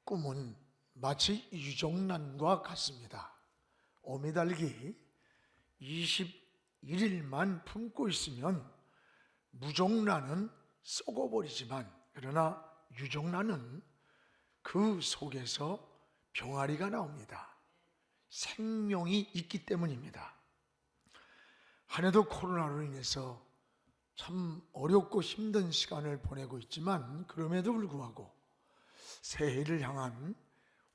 꿈은 마치 유정란과 같습니다. 오메달기 21일만 품고 있으면 무정란은 썩어버리지만, 그러나 유정란은 그 속에서 병아리가 나옵니다. 생명이 있기 때문입니다. 한 해도 코로나로 인해서 참 어렵고 힘든 시간을 보내고 있지만, 그럼에도 불구하고 새해를 향한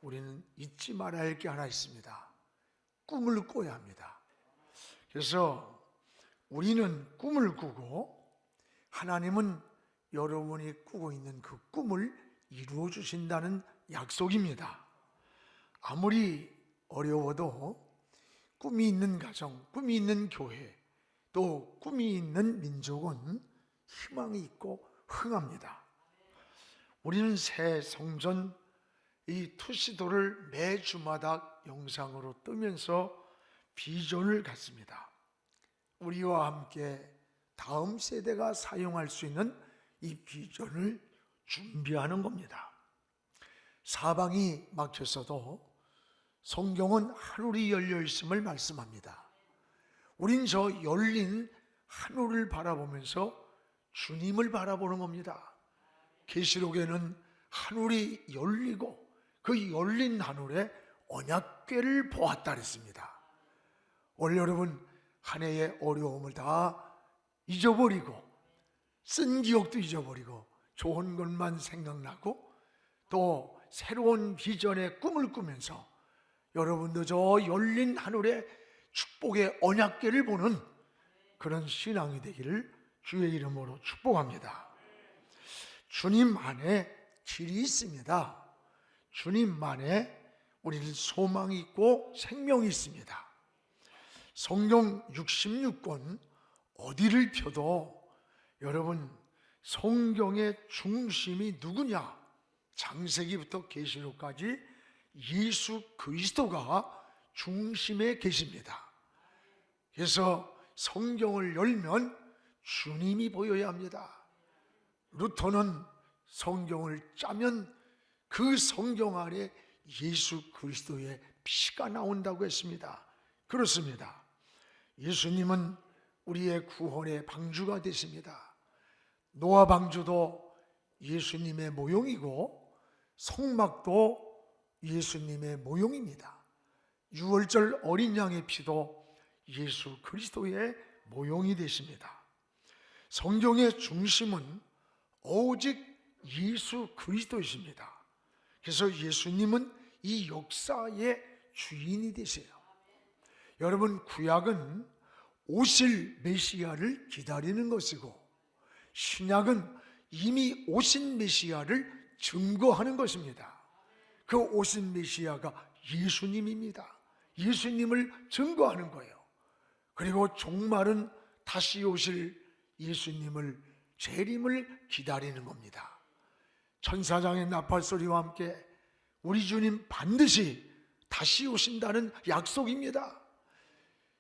우리는 잊지 말아야 할 게 하나 있습니다. 꿈을 꿔야 합니다. 그래서 우리는 꿈을 꾸고 하나님은 여러분이 꾸고 있는 그 꿈을 이루어 주신다는 약속입니다. 아무리 어려워도 꿈이 있는 가정, 꿈이 있는 교회, 또 꿈이 있는 민족은 희망이 있고 흥합니다. 우리는 새 성전 이 투시도를 매주마다 영상으로 뜨면서 비전을 갖습니다. 우리와 함께 다음 세대가 사용할 수 있는 이 비전을 준비하는 겁니다. 사방이 막혔어도 성경은 하늘이 열려 있음을 말씀합니다. 우린 저 열린 하늘을 바라보면서 주님을 바라보는 겁니다. 계시록에는 하늘이 열리고 그 열린 하늘에 언약궤를 보았다 그랬습니다. 올 여러분 한 해의 어려움을 다 잊어버리고 쓴 기억도 잊어버리고 좋은 것만 생각나고 또 새로운 비전의 꿈을 꾸면서 여러분도 저 열린 하늘에 축복의 언약궤를 보는 그런 신앙이 되기를 주의 이름으로 축복합니다. 주님 안에 길이 있습니다. 주님만에 우리는 소망이 있고 생명이 있습니다. 성경 66권 어디를 펴도 여러분 성경의 중심이 누구냐? 창세기부터 계시록까지 예수 그리스도가 중심에 계십니다. 그래서 성경을 열면 주님이 보여야 합니다. 루터는 성경을 짜면 그 성경 안에 예수 그리스도의 피가 나온다고 했습니다. 그렇습니다. 예수님은 우리의 구원의 방주가 되십니다. 노아 방주도 예수님의 모형이고 성막도 예수님의 모형입니다. 유월절 어린 양의 피도 예수 그리스도의 모형이 되십니다. 성경의 중심은 오직 예수 그리스도이십니다. 그래서 예수님은 이 역사의 주인이 되세요. 여러분, 구약은 오실 메시아를 기다리는 것이고 신약은 이미 오신 메시아를 증거하는 것입니다. 그 오신 메시아가 예수님입니다. 예수님을 증거하는 거예요. 그리고 종말은 다시 오실 예수님을 재림을 기다리는 겁니다. 천사장의 나팔소리와 함께 우리 주님 반드시 다시 오신다는 약속입니다.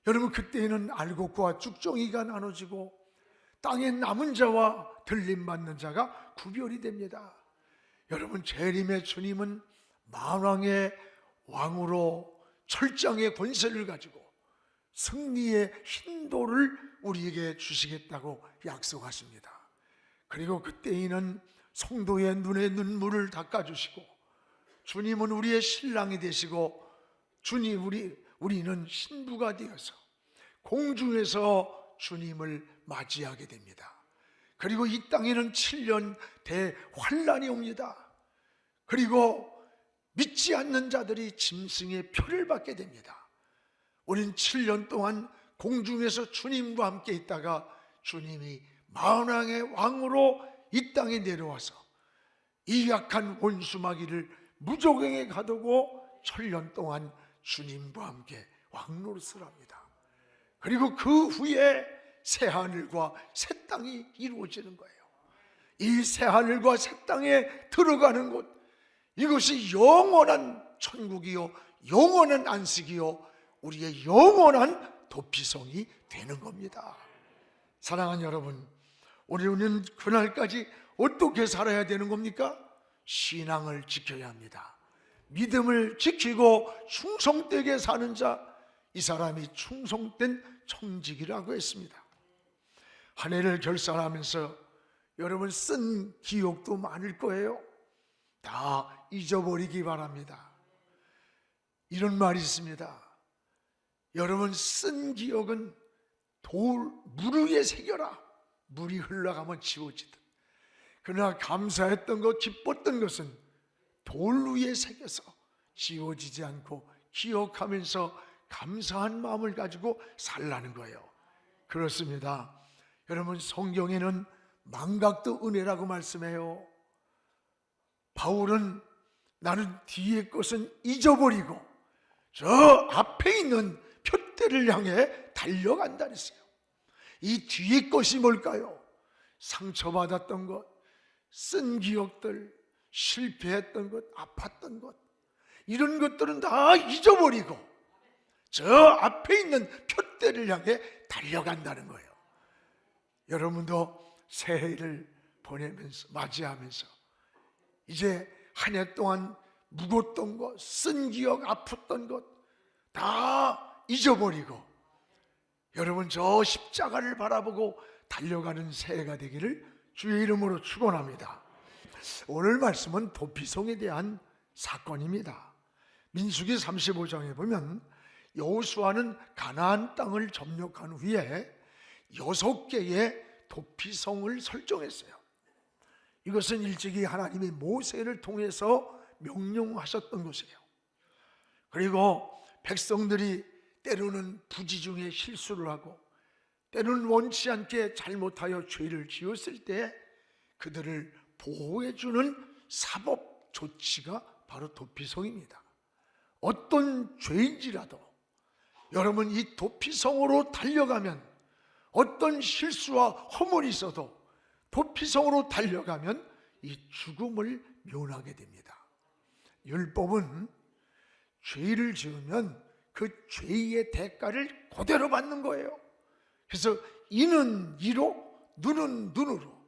여러분, 그때에는 알곡과 쭉정이가 나눠지고 땅에 남은 자와 들림받는 자가 구별이 됩니다. 여러분, 재림의 주님은 만왕의 왕으로 철장의 권세를 가지고 승리의 hin도를 우리에게 주시겠다고 약속하십니다. 그리고 그때에는 성도의 눈에 눈물을 닦아주시고 주님은 우리의 신랑이 되시고 우리는 신부가 되어서 공중에서 주님을 맞이하게 됩니다. 그리고 이 땅에는 7년 대환란이 옵니다. 그리고 믿지 않는 자들이 짐승의 표를 받게 됩니다. 우린 7년 동안 공중에서 주님과 함께 있다가 주님이 만왕의 왕으로 이 땅에 내려와서 이 약한 원수마귀를 무조갱에 가두고 7년 동안 주님과 함께 왕노릇을 합니다. 그리고 그 후에 새하늘과 새 땅이 이루어지는 거예요. 이 새하늘과 새 땅에 들어가는 곳, 이것이 영원한 천국이요 영원한 안식이요 우리의 영원한 도피성이 되는 겁니다. 사랑하는 여러분, 우리는 그날까지 어떻게 살아야 되는 겁니까? 신앙을 지켜야 합니다. 믿음을 지키고 충성되게 사는 자, 이 사람이 충성된 청직이라고 했습니다. 한 해를 결산하면서 여러분 쓴 기억도 많을 거예요. 다 잊어버리기 바랍니다. 이런 말이 있습니다. 여러분 쓴 기억은 물 위에 새겨라. 물이 흘러가면 지워지듯. 그러나 감사했던 것, 기뻤던 것은 돌 위에 새겨서 지워지지 않고 기억하면서 감사한 마음을 가지고 살라는 거예요. 그렇습니다. 여러분 성경에는 망각도 은혜라고 말씀해요. 바울은 나는 뒤의 것은 잊어버리고 저 앞에 있는 표대를 향해 달려간다 그랬어요. 이 뒤의 것이 뭘까요? 상처받았던 것, 쓴 기억들, 실패했던 것, 아팠던 것, 이런 것들은 다 잊어버리고 저 앞에 있는 표대를 향해 달려간다는 거예요. 여러분도 새해를 보내면서 맞이하면서 이제 한 해 동안 묵었던 것, 쓴 기억, 아팠던 것 다 잊어버리고 여러분 저 십자가를 바라보고 달려가는 새해가 되기를 주의 이름으로 축원합니다. 오늘 말씀은 도피성에 대한 사건입니다. 민수기 35장에 보면 여호수아는 가나안 땅을 점령한 후에 6개의 도피성을 설정했어요. 이것은 일찍이 하나님이 모세를 통해서 명령하셨던 것이에요. 그리고 백성들이 때로는 부지 중에 실수를 하고 때로는 원치 않게 잘못하여 죄를 지었을 때 그들을 보호해주는 사법 조치가 바로 도피성입니다. 어떤 죄인지라도 여러분 이 도피성으로 달려가면 어떤 실수와 허물이 있어도 도피성으로 달려가면 이 죽음을 면하게 됩니다. 율법은 죄를 지으면 그 죄의 대가를 그대로 받는 거예요. 그래서 이는 이로 눈은 눈으로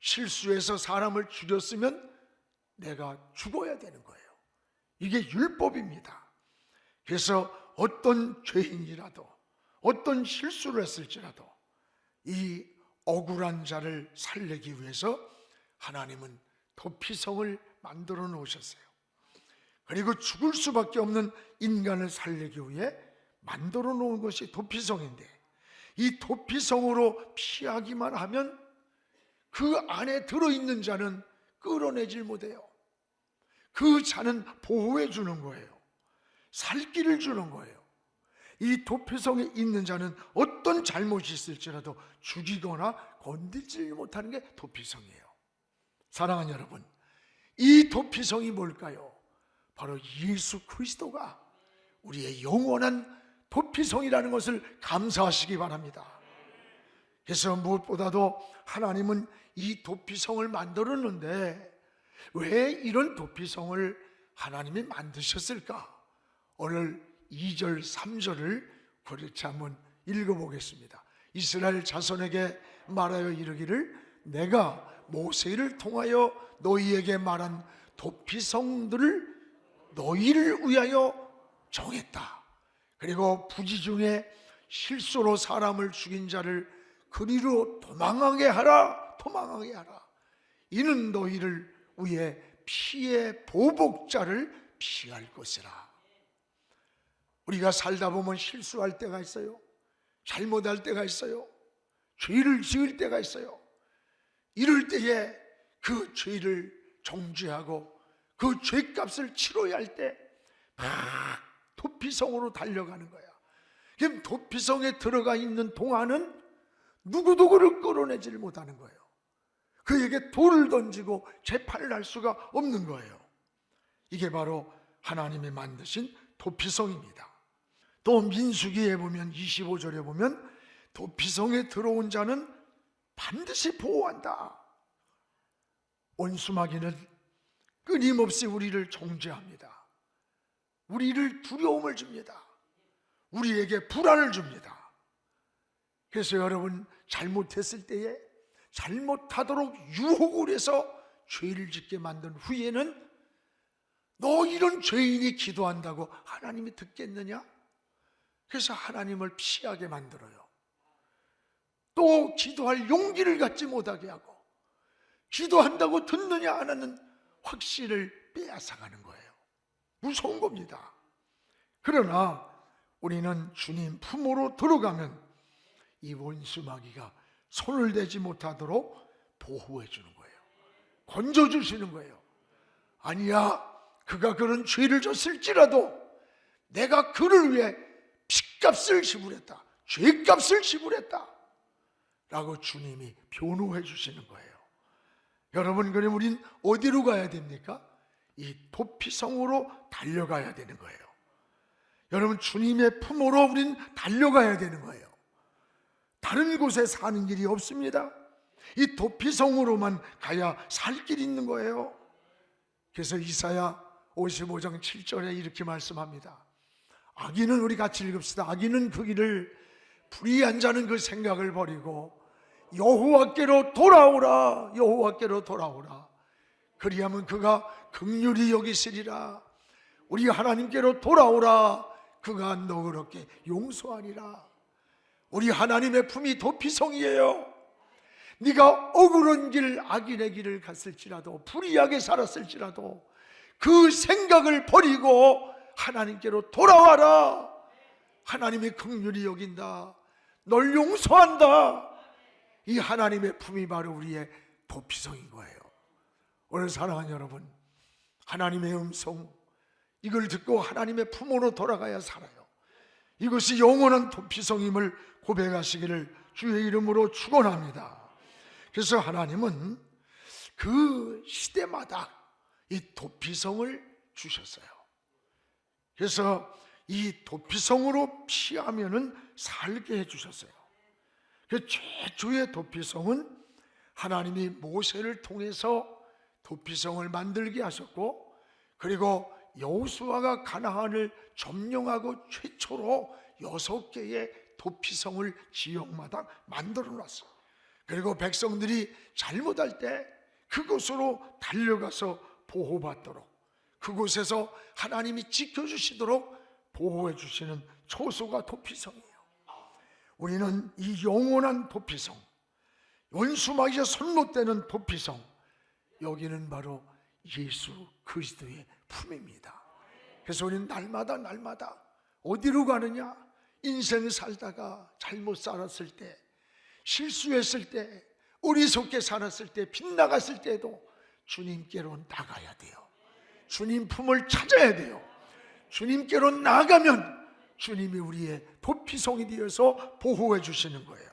실수해서 사람을 죽였으면 내가 죽어야 되는 거예요. 이게 율법입니다. 그래서 어떤 죄인이라도 어떤 실수를 했을지라도 이 억울한 자를 살리기 위해서 하나님은 도피성을 만들어 놓으셨어요. 그리고 죽을 수밖에 없는 인간을 살리기 위해 만들어 놓은 것이 도피성인데 이 도피성으로 피하기만 하면 그 안에 들어있는 자는 끌어내질 못해요. 그 자는 보호해 주는 거예요. 살 길을 주는 거예요. 이 도피성에 있는 자는 어떤 잘못이 있을지라도 죽이거나 건들지 못하는 게 도피성이에요. 사랑하는 여러분, 이 도피성이 뭘까요? 바로 예수 그리스도가 우리의 영원한 도피성이라는 것을 감사하시기 바랍니다. 그래서 무엇보다도 하나님은 이 도피성을 만들었는데 왜 이런 도피성을 하나님이 만드셨을까? 오늘 2절, 3절을 그렇게 한번 읽어보겠습니다. 이스라엘 자손에게 말하여 이르기를 내가 모세를 통하여 너희에게 말한 도피성들을 너희를 위하여 정했다. 그리고 부지 중에 실수로 사람을 죽인 자를 그리로 도망하게 하라. 도망하게 하라. 이는 너희를 위해 피의 보복자를 피할 것이라. 우리가 살다 보면 실수할 때가 있어요. 잘못할 때가 있어요. 죄를 지을 때가 있어요. 이럴 때에 그 죄를 정죄하고 그 죄값을 치러야 할 때 막 도피성으로 달려가는 거야. 그럼 도피성에 들어가 있는 동안은 누구도 그를 끌어내지를 못하는 거예요. 그에게 돌을 던지고 재판을 할 수가 없는 거예요. 이게 바로 하나님이 만드신 도피성입니다. 또 민수기에 보면 25절에 보면 도피성에 들어온 자는 반드시 보호한다. 원수마귀는 끊임없이 우리를 정죄합니다. 우리를 두려움을 줍니다. 우리에게 불안을 줍니다. 그래서 여러분 잘못했을 때에 잘못하도록 유혹을 해서 죄를 짓게 만든 후에는 너 이런 죄인이 기도한다고 하나님이 듣겠느냐? 그래서 하나님을 피하게 만들어요. 또 기도할 용기를 갖지 못하게 하고, 기도한다고 듣느냐 안 하는 확신을 빼앗아가는 거예요. 무서운 겁니다. 그러나 우리는 주님 품으로 들어가면 이 원수 마귀가 손을 대지 못하도록 보호해 주는 거예요. 건져주시는 거예요. 아니야, 그가 그런 죄를 졌을지라도 내가 그를 위해 핏값을 지불했다, 죄값을 지불했다 라고 주님이 변호해 주시는 거예요. 여러분, 그럼 우린 어디로 가야 됩니까? 이 도피성으로 달려가야 되는 거예요. 여러분, 주님의 품으로 우린 달려가야 되는 거예요. 다른 곳에 사는 길이 없습니다. 이 도피성으로만 가야 살 길이 있는 거예요. 그래서 이사야 55장 7절에 이렇게 말씀합니다. 악인은, 우리 같이 읽읍시다. 악인은 그 길을, 불의한 자는 그 생각을 버리고 여호와께로 돌아오라, 여호와께로 돌아오라. 그리하면 그가 긍휼히 여기시리라. 우리 하나님께로 돌아오라, 그가 너그럽게 용서하리라. 우리 하나님의 품이 도피성이에요. 네가 억울한 길, 악인의 길을 갔을지라도, 불의하게 살았을지라도 그 생각을 버리고 하나님께로 돌아와라. 하나님이 긍휼히 여긴다, 널 용서한다. 이 하나님의 품이 바로 우리의 도피성인 거예요. 오늘 사랑하는 여러분, 하나님의 음성, 이걸 듣고 하나님의 품으로 돌아가야 살아요. 이것이 영원한 도피성임을 고백하시기를 주의 이름으로 축원합니다. 그래서 하나님은 그 시대마다 이 도피성을 주셨어요. 그래서 이 도피성으로 피하면은 살게 해주셨어요. 그 최초의 도피성은 하나님이 모세를 통해서 도피성을 만들게 하셨고, 그리고 여호수아가 가나안을 점령하고 최초로 6개의 도피성을 지역마다 만들어 놨어요. 그리고 백성들이 잘못할 때 그곳으로 달려가서 보호받도록, 그곳에서 하나님이 지켜주시도록 보호해 주시는 초소가 도피성이에요. 우리는 이 영원한 도피성, 원수마귀의 손못대는 도피성, 여기는 바로 예수 그리스도의 품입니다. 그래서 우리는 날마다 어디로 가느냐? 인생 살다가 잘못 살았을 때, 실수했을 때, 어리석게 살았을 때, 빗나갔을 때도 주님께로 나가야 돼요. 주님 품을 찾아야 돼요. 주님께로 나가면 주님이 우리의 도피성이 되어서 보호해 주시는 거예요.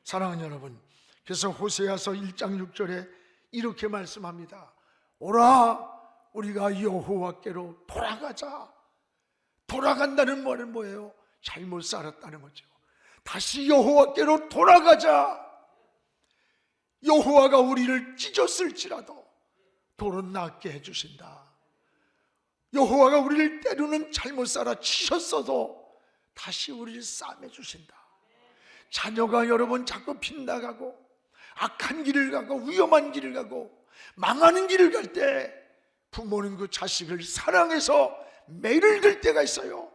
사랑하는 여러분, 그래서 호세아서 1장 6절에 이렇게 말씀합니다. 오라, 우리가 여호와께로 돌아가자. 돌아간다는 말은 뭐예요? 잘못 살았다는 거죠. 다시 여호와께로 돌아가자. 여호와가 우리를 찢었을지라도 도로 낫게 해주신다. 여호와가 우리를 때로는 잘못 살아 치셨어도 다시 우리를 싸매주신다. 자녀가 여러분 자꾸 빗나가고 악한 길을 가고 위험한 길을 가고 망하는 길을 갈 때 부모는 그 자식을 사랑해서 매를 들 때가 있어요.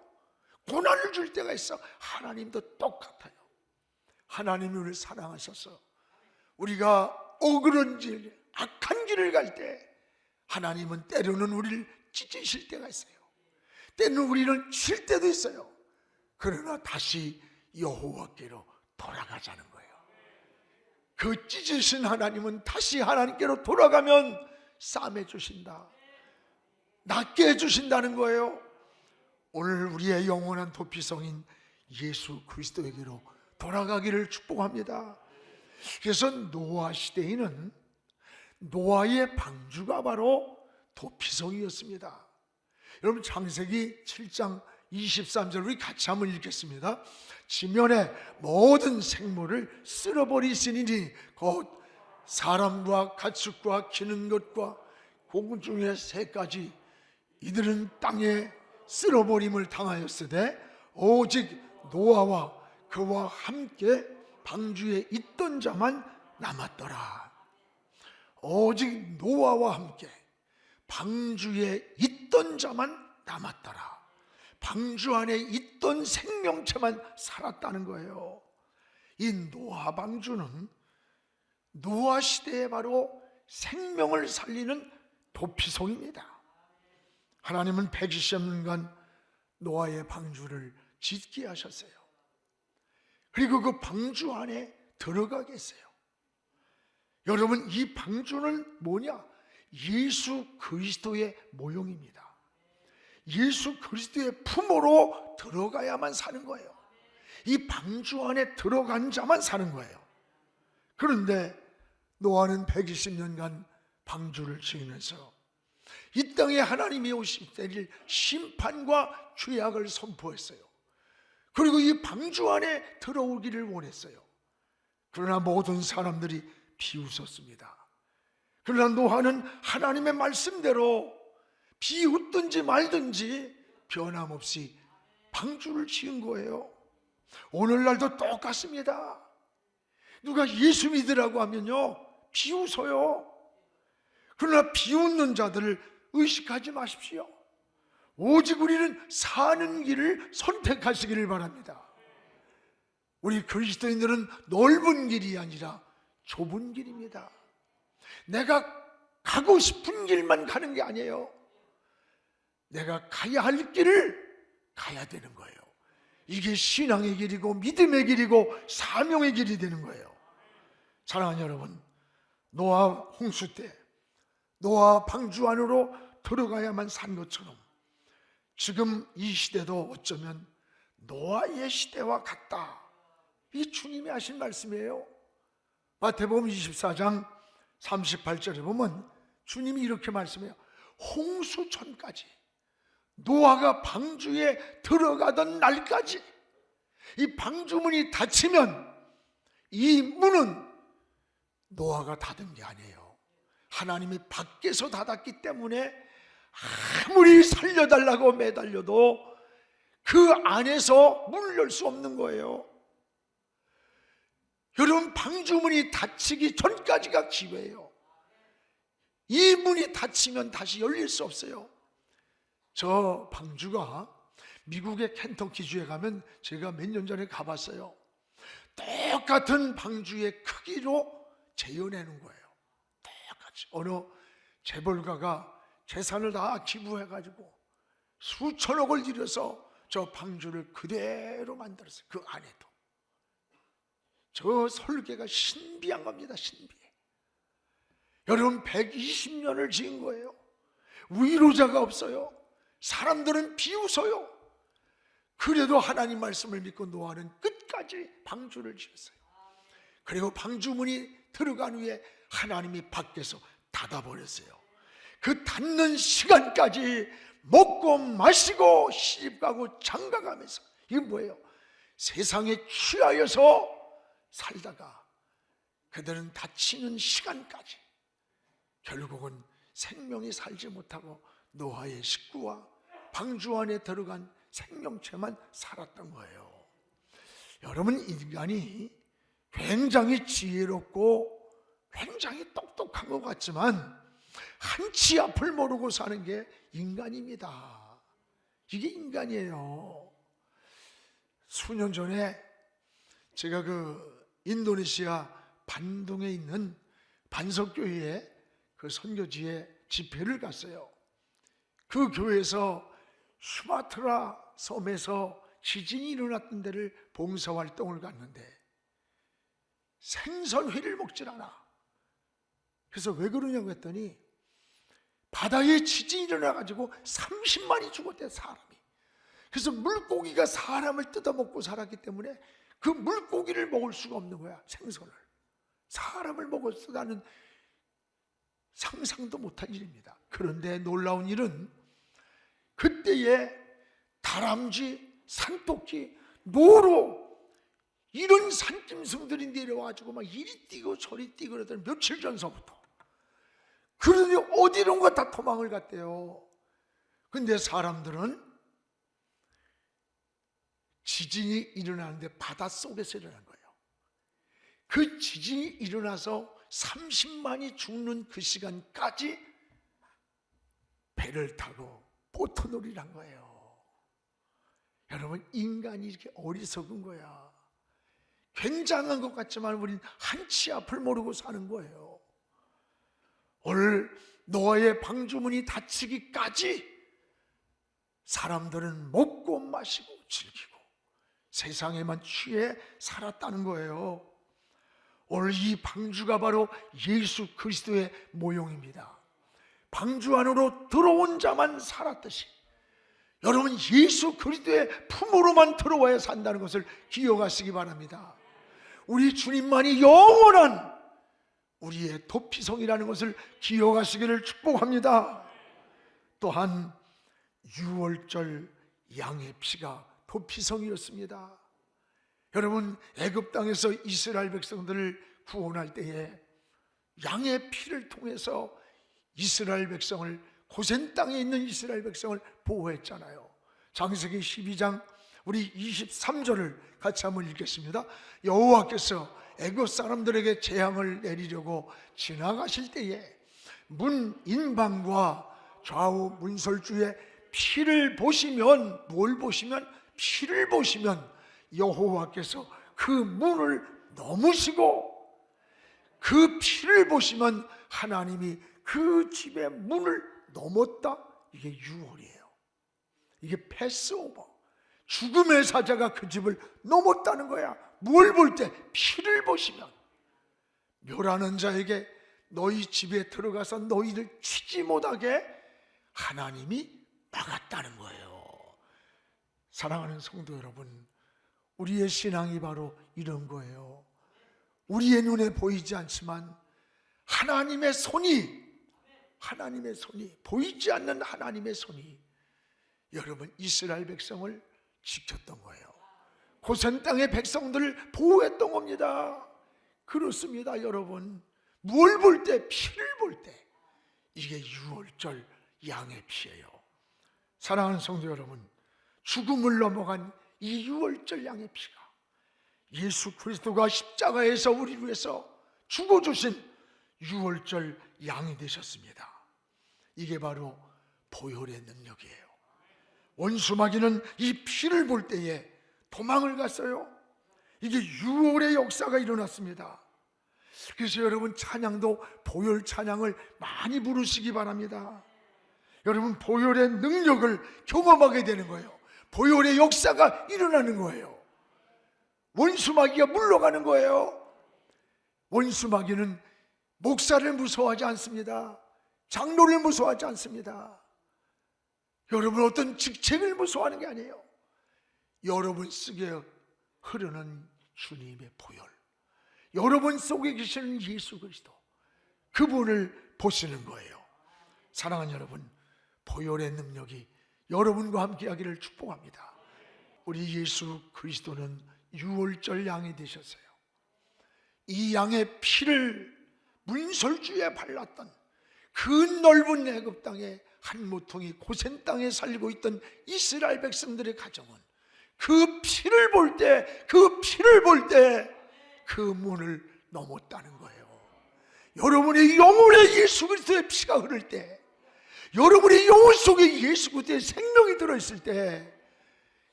고난을 줄 때가 있어. 하나님도 똑같아요. 하나님이 우리를 사랑하셔서 우리가 억울한 길, 악한 길을 갈 때 하나님은 때로는 우리를 찢으실 때가 있어요. 때로는 우리를 칠 때도 있어요. 그러나 다시 여호와께로 돌아가자는 거예요. 그 찢으신 하나님은 다시 하나님께로 돌아가면 싸매 주신다, 낫게 해주신다는 거예요. 오늘 우리의 영원한 도피성인 예수 그리스도에게로 돌아가기를 축복합니다. 그래서 노아 시대에는 노아의 방주가 바로 도피성이었습니다. 여러분, 창세기 7장 23절 우리 같이 한번 읽겠습니다. 지면의 모든 생물을 쓸어버리시니 곧 사람과 가축과 기는 것과 공중의 새까지 이들은 땅에 쓸어버림을 당하였으되 오직 노아와 그와 함께 방주에 있던 자만 남았더라. 오직 노아와 함께 방주에 있던 있던 자만 남았더라. 방주 안에 있던 생명체만 살았다는 거예요. 이 노아 방주는 노아 시대에 바로 생명을 살리는 도피성입니다. 하나님은 120년간 노아의 방주를 짓게 하셨어요. 그리고 그 방주 안에 들어가 계세요. 여러분, 이 방주는 뭐냐? 예수 그리스도의 모형입니다. 예수 그리스도의 품으로 들어가야만 사는 거예요. 이 방주 안에 들어간 자만 사는 거예요. 그런데 노아는 120년간 방주를 지으면서 이 땅에 하나님이 오실 때를 심판과 죄악을 선포했어요. 그리고 이 방주 안에 들어오기를 원했어요. 그러나 모든 사람들이 비웃었습니다. 그러나 노아는 하나님의 말씀대로 비웃든지 말든지 변함없이 방주를 지은 거예요. 오늘날도 똑같습니다. 누가 예수 믿으라고 하면요, 비웃어요. 그러나 비웃는 자들을 의식하지 마십시오. 오직 우리는 사는 길을 선택하시기를 바랍니다. 우리 그리스도인들은 넓은 길이 아니라 좁은 길입니다. 내가 가고 싶은 길만 가는 게 아니에요. 내가 가야 할 길을 가야 되는 거예요. 이게 신앙의 길이고 믿음의 길이고 사명의 길이 되는 거예요. 사랑하는 여러분, 노아 홍수 때 노아 방주 안으로 들어가야만 산 것처럼 지금 이 시대도 어쩌면 노아의 시대와 같다. 이 주님이 하신 말씀이에요. 마태복음 24장 38절에 보면 주님이 이렇게 말씀해요. 홍수 전까지, 노아가 방주에 들어가던 날까지 이 방주문이 닫히면 이 문은 노아가 닫은 게 아니에요. 하나님이 밖에서 닫았기 때문에 아무리 살려달라고 매달려도 그 안에서 문을 열 수 없는 거예요. 여러분, 방주문이 닫히기 전까지가 기회예요. 이 문이 닫히면 다시 열릴 수 없어요. 저 방주가 미국의 켄터키주에 가면 제가 몇 년 전에 가봤어요. 똑같은 방주의 크기로 재현해놓은 거예요. 똑같이. 어느 재벌가가 재산을 다 기부해가지고 수천억을 들여서 저 방주를 그대로 만들었어요. 그 안에도. 저 설계가 신비한 겁니다. 신비해. 여러분, 120년을 지은 거예요. 위로자가 없어요. 사람들은 비웃어요. 그래도 하나님 말씀을 믿고 노아는 끝까지 방주를 지었어요. 그리고 방주문이 들어간 후에 하나님이 밖에서 닫아버렸어요. 그 닫는 시간까지 먹고 마시고 시집가고 장가가면서, 이게 뭐예요? 세상에 취하여서 살다가 그들은 닫히는 시간까지 결국은 생명이 살지 못하고 노아의 식구와 방주 안에 들어간 생명체만 살았던 거예요. 여러분, 인간이 굉장히 지혜롭고 굉장히 똑똑한 것 같지만 한치 앞을 모르고 사는 게 인간입니다. 이게 인간이에요. 수년 전에 제가 그 인도네시아 반동에 있는 반석교회에 그 선교지에 집회를 갔어요. 그 교회에서 수마트라 섬에서 지진이 일어났던 데를 봉사활동을 갔는데 생선회를 먹질 않아. 그래서 왜 그러냐고 했더니 바다에 지진이 일어나가지고 30만이 죽었대, 사람이. 그래서 물고기가 사람을 뜯어먹고 살았기 때문에 그 물고기를 먹을 수가 없는 거야, 생선을. 사람을 먹었다는 상상도 못한 일입니다. 그런데 놀라운 일은 그때에 다람쥐, 산토끼, 노루 이런 산짐승들이 내려와가지고 막 이리 뛰고 저리 뛰고 그러더니 며칠 전서부터. 그러더니 어디론가 다 도망을 갔대요. 근데 사람들은 지진이 일어나는데 바닷속에서 일어난 거예요. 그 지진이 일어나서 30만이 죽는 그 시간까지 배를 타고 포토놀이란 거예요. 여러분, 인간이 이렇게 어리석은 거야. 굉장한 것 같지만 우린 한치 앞을 모르고 사는 거예요. 오늘 노아의 방주문이 닫히기까지 사람들은 먹고 마시고 즐기고 세상에만 취해 살았다는 거예요. 오늘 이 방주가 바로 예수 그리스도의 모형입니다. 방주 안으로 들어온 자만 살았듯이 여러분, 예수 그리스도의 품으로만 들어와야 산다는 것을 기억하시기 바랍니다. 우리 주님만이 영원한 우리의 도피성이라는 것을 기억하시기를 축복합니다. 또한 6월절 양의 피가 도피성이었습니다. 여러분, 애굽 땅에서 이스라엘 백성들을 구원할 때에 양의 피를 통해서 이스라엘 백성을, 고센 땅에 있는 이스라엘 백성을 보호했잖아요. 창세기 12장 우리 23절을 같이 한번 읽겠습니다. 여호와께서 애굽 사람들에게 재앙을 내리려고 지나가실 때에 문 인방과 좌우 문설주의 피를 보시면, 뭘 보시면? 피를 보시면 여호와께서 그 문을 넘으시고, 그 피를 보시면 하나님이 그 집의 문을 넘었다. 이게 6월이에요. 이게 패스오버, 죽음의 사자가 그 집을 넘었다는 거야. 뭘 볼 때? 피를 보시면. 멸하는 자에게 너희 집에 들어가서 너희를 치지 못하게 하나님이 막았다는 거예요. 사랑하는 성도 여러분, 우리의 신앙이 바로 이런 거예요. 우리의 눈에 보이지 않지만 하나님의 손이, 보이지 않는 하나님의 손이 여러분 이스라엘 백성을 지켰던 거예요. 고센 땅의 백성들을 보호했던 겁니다. 그렇습니다. 여러분, 뭘 볼 때? 피를 볼 때. 이게 6월절 양의 피예요. 사랑하는 성도 여러분, 죽음을 넘어간 이 6월절 양의 피가 예수 그리스도가 십자가에서 우리를 위해서 죽어주신 6월절 양이 되셨습니다. 이게 바로 보혈의 능력이에요. 원수마귀는 이 피를 볼 때에 도망을 갔어요. 이게 6월의 역사가 일어났습니다. 그래서 여러분, 찬양도 보혈 찬양을 많이 부르시기 바랍니다. 여러분, 보혈의 능력을 경험하게 되는 거예요. 보혈의 역사가 일어나는 거예요. 원수마귀가 물러가는 거예요. 원수마귀는 목사를 무서워하지 않습니다. 장로를 무서워하지 않습니다. 여러분, 어떤 직책을 무서워하는 게 아니에요. 여러분 속에 흐르는 주님의 보혈, 여러분 속에 계시는 예수 그리스도, 그분을 보시는 거예요. 사랑하는 여러분, 보혈의 능력이 여러분과 함께 하기를 축복합니다. 우리 예수 그리스도는 6월절 양이 되셨어요. 이 양의 피를 문설주에 발랐던 그 넓은 애굽 땅에 한 모퉁이 고센 땅에 살고 있던 이스라엘 백성들의 가정은 그 피를 볼 때, 그 문을 넘었다는 거예요. 여러분의 영혼에 예수 그리스도의 피가 흐를 때, 여러분의 영혼 속에 예수 그리스도의 생명이 들어있을 때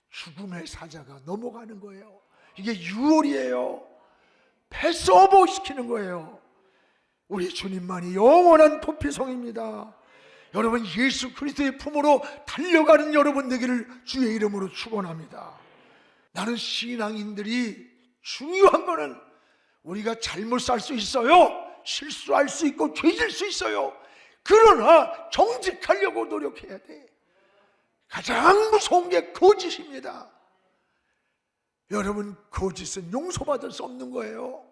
죽음의 사자가 넘어가는 거예요. 이게 6월이에요. 패스오버 시키는 거예요. 우리 주님만이 영원한 도피성입니다. 여러분, 예수 그리스도의 품으로 달려가는 여러분 되기를 주의 이름으로 축원합니다. 나는 신앙인들이 중요한 거는 우리가 잘못 살 수 있어요. 실수할 수 있고 죄질 수 있어요. 그러나 정직하려고 노력해야 돼. 가장 무서운 게 거짓입니다. 여러분, 거짓은 용서받을 수 없는 거예요.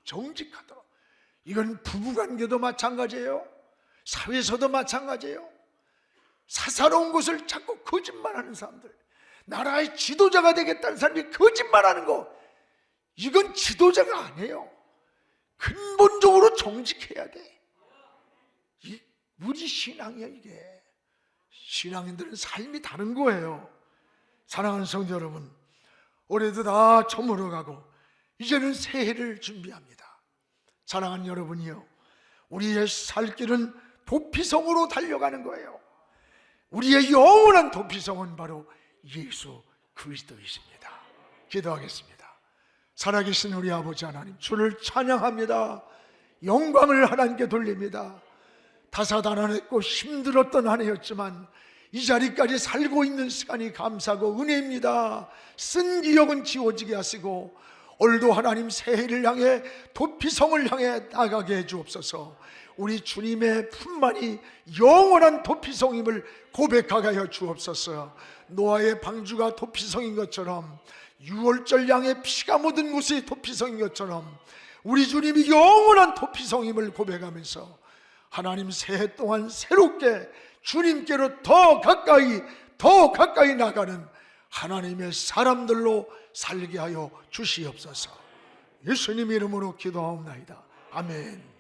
정직하도록. 이건 부부관계도 마찬가지예요. 사회에서도 마찬가지예요. 사사로운 것을 자꾸 거짓말하는 사람들, 나라의 지도자가 되겠다는 사람이 거짓말하는 거, 이건 지도자가 아니에요. 근본적으로 정직해야 돼. 우리 신앙이야. 이게 신앙인들은 삶이 다른 거예요. 사랑하는 성도 여러분, 올해도 다 저물어가고 이제는 새해를 준비합니다. 사랑하는 여러분이요, 우리의 살 길은 도피성으로 달려가는 거예요. 우리의 영원한 도피성은 바로 예수 그리스도이십니다. 기도하겠습니다. 살아계신 우리 아버지 하나님, 주를 찬양합니다. 영광을 하나님께 돌립니다. 다사다난했고 힘들었던 한 해였지만 이 자리까지 살고 있는 시간이 감사하고 은혜입니다. 쓴 기억은 지워지게 하시고 오늘도 하나님 새해를 향해 도피성을 향해 나가게 해 주옵소서. 우리 주님의 품만이 영원한 도피성임을 고백하게 하여 주옵소서. 노아의 방주가 도피성인 것처럼, 유월절 양의 피가 묻은 곳이 도피성인 것처럼 우리 주님이 영원한 도피성임을 고백하면서 하나님 새해 동안 새롭게 주님께로 더 가까이 나가는 하나님의 사람들로 살게 하여 주시옵소서. 예수님 이름으로 기도하옵나이다. 아멘.